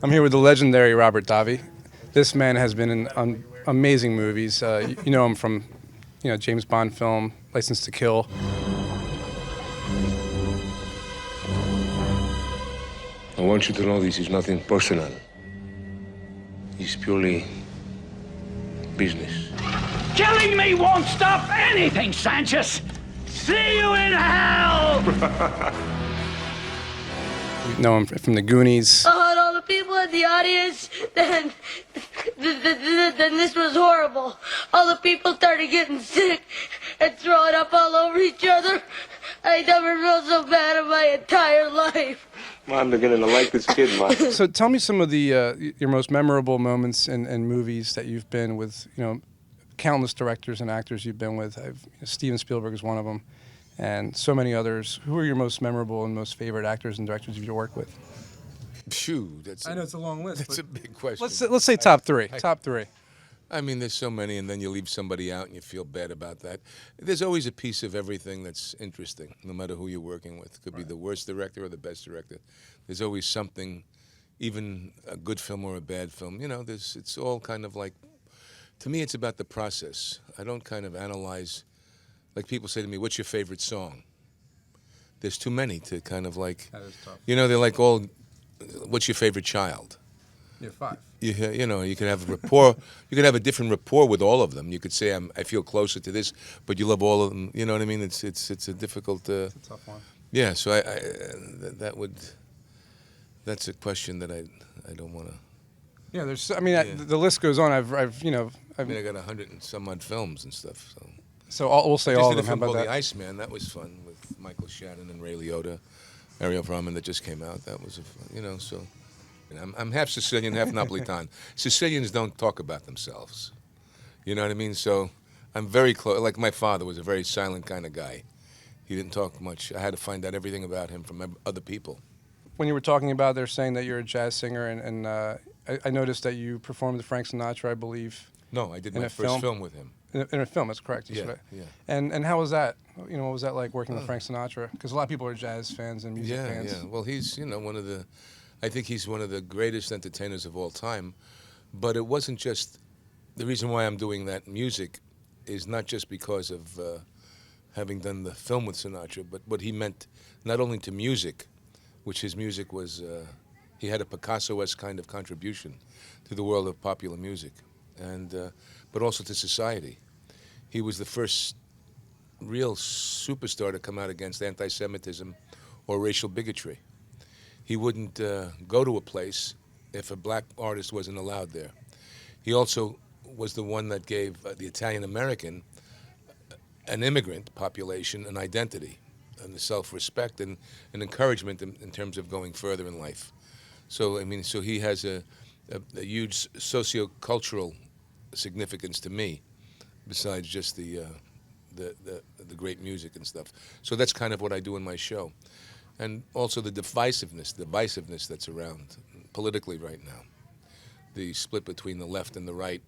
I'm here with the legendary Robert Davi. This man has been in amazing movies. You know him from, James Bond film, License to Kill. I want you to know this is nothing personal. It's purely business. Killing me won't stop anything, Sanchez. See you in hell! You know him from the Goonies. All the people in the audience, then this was horrible. All the people started getting sick and throwing up all over each other. I never felt so bad in my entire life. I'm beginning to like this kid, man. So tell me some of the your most memorable moments in movies that you've been with, countless directors and actors you've been with. Steven Spielberg is one of them, and so many others. Who are your most memorable and most favorite actors and directors you've worked with? Phew, I know it's a long list. That's a big question. Let's say top three. Top three. I mean, there's so many, and then you leave somebody out and you feel bad about that. There's always a piece of everything that's interesting, no matter who you're working with. It could be the worst director or the best director. There's always something, even a good film or a bad film. It's all kind of like, to me, it's about the process. I don't kind of analyze, like people say to me, what's your favorite song? There's too many to kind of like, That is tough. they're like all, what's your favorite child? You're five. You could have a rapport. You could have a different rapport with all of them. You could say, I feel closer to this, but you love all of them. You know what I mean? It's a difficult. It's a tough one. Yeah. So that's a question that I don't want to. Yeah, there's. I mean, the list goes on. I've I got 100 and some odd films and stuff. So we'll say Just all did of a them. film How about called that? The Iceman. That was fun with Michael Shannon and Ray Liotta, Ariel Brahman that just came out. That was so. I'm half Sicilian, half Napolitan. Sicilians don't talk about themselves. You know what I mean? So I'm very close. Like my father was a very silent kind of guy. He didn't talk much. I had to find out everything about him from other people. When you were talking about, they're saying that you're a jazz singer, and I noticed that you performed with Frank Sinatra, I believe. No, I did In my a first film? film with him. In a film, that's correct. Yeah, Right. yeah. And how was that? What was that like working with Frank Sinatra? Because a lot of people are jazz fans and music Yeah, fans. yeah. Well, he's I think he's one of the greatest entertainers of all time. But it wasn't just, the reason why I'm doing that music is not just because of having done the film with Sinatra, but what he meant not only to music, which his music was, he had a Picasso-esque kind of contribution to the world of popular music, and but also to society. He was the first real superstar to come out against anti-Semitism or racial bigotry. He wouldn't go to a place if a black artist wasn't allowed there. He also was the one that gave the Italian-American, an immigrant population, an identity and a self-respect and an encouragement in terms of going further in life. So, so he has a huge socio-cultural significance to me, besides just the great music and stuff. So that's kind of what I do in my show. And also the divisiveness that's around politically right now, the split between the left and the right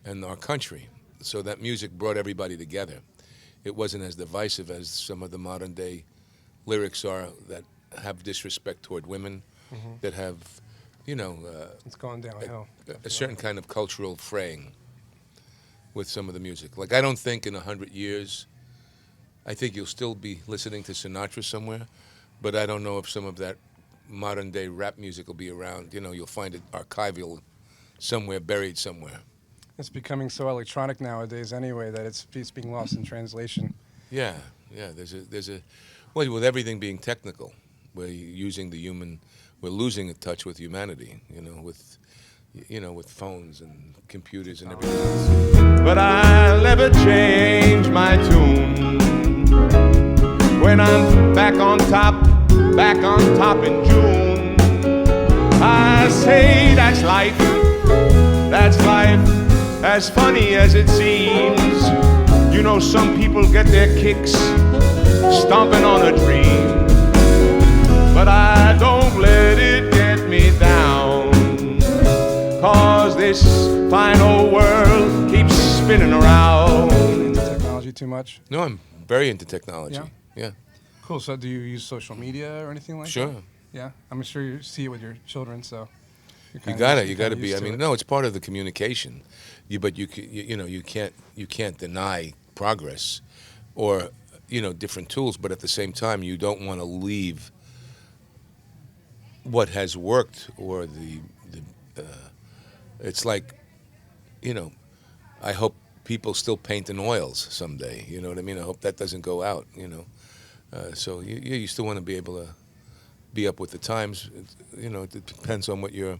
and our country. So that music brought everybody together. It wasn't as divisive as some of the modern day lyrics are that have disrespect toward women, that have, It's gone downhill. a certain kind of cultural fraying with some of the music. Like, I don't think in 100 years, I think you'll still be listening to Sinatra somewhere, but I don't know if some of that modern day rap music will be around. You'll find it archival somewhere, buried somewhere. It's becoming so electronic nowadays anyway that it's being lost in translation. Yeah. There's a well, with everything being technical, we're using we're losing touch with humanity. With phones and computers and everything else. But I'll never change my tune. When I'm back on top in June, I say that's life, as funny as it seems. Some people get their kicks stomping on a dream, but I don't let it get me down, 'cause this fine old world keeps spinning around. Into technology too much? No, I'm very into technology. Yeah. Cool. So do you use social media or anything like that? Sure. Yeah. I'm sure you see it with your children, so. You gotta be. I mean, no, it's part of the communication. But you can't deny progress, or different tools. But at the same time, you don't want to leave what has worked, or it's like, I hope people still paint in oils someday. You know what I mean? I hope that doesn't go out. So you still want to be able to be up with the times. It depends on what your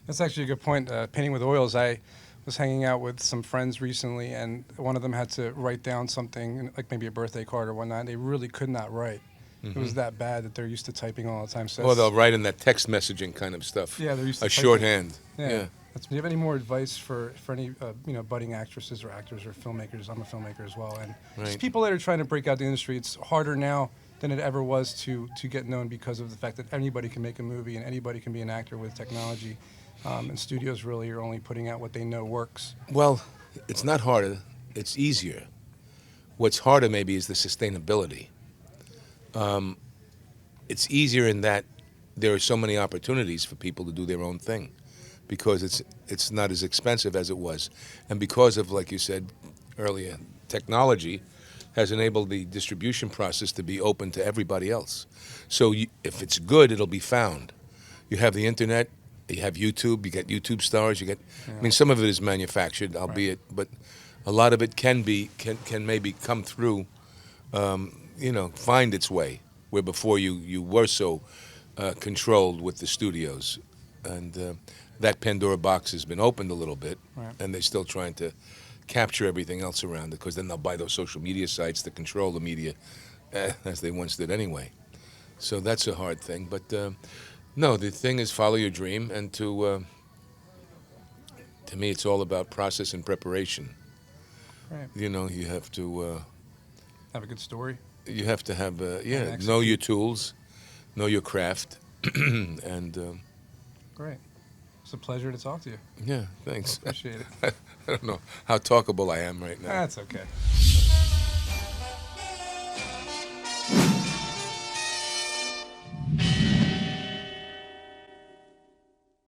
That's actually a good point. Painting with oils. I was hanging out with some friends recently, and one of them had to write down something, like maybe a birthday card or whatnot. They really could not write. It was that bad that they're used to typing all the time. So well, they'll write in that text messaging kind of stuff. Yeah, they're used to a typing. shorthand. Yeah. Do you have any more advice for any budding actresses or actors or filmmakers? I'm a filmmaker as well, and just people that are trying to break out the industry. It's harder now than it ever was to get known, because of the fact that anybody can make a movie and anybody can be an actor with technology. And studios really are only putting out what they know works. Well, it's not harder, it's easier. What's harder maybe is the sustainability. It's easier in that there are so many opportunities for people to do their own thing, because it's not as expensive as it was. And because of, like you said earlier, technology has enabled the distribution process to be open to everybody else. So if it's good, it'll be found. You have the internet, you have YouTube, you get YouTube stars, I mean, some of it is manufactured, albeit, but a lot of it can maybe come through, find its way, where before you were so controlled with the studios. And that Pandora box has been opened a little bit, and they're still trying to capture everything else around it, because then they'll buy those social media sites to control the media, as they once did anyway. So that's a hard thing. But no, the thing is follow your dream, and to me it's all about process and preparation. Right. You have to have a good story. You have to have know your tools, know your craft, and great. It's a pleasure to talk to you. Yeah, thanks. I appreciate it. I don't know how talkable I am right now. That's okay.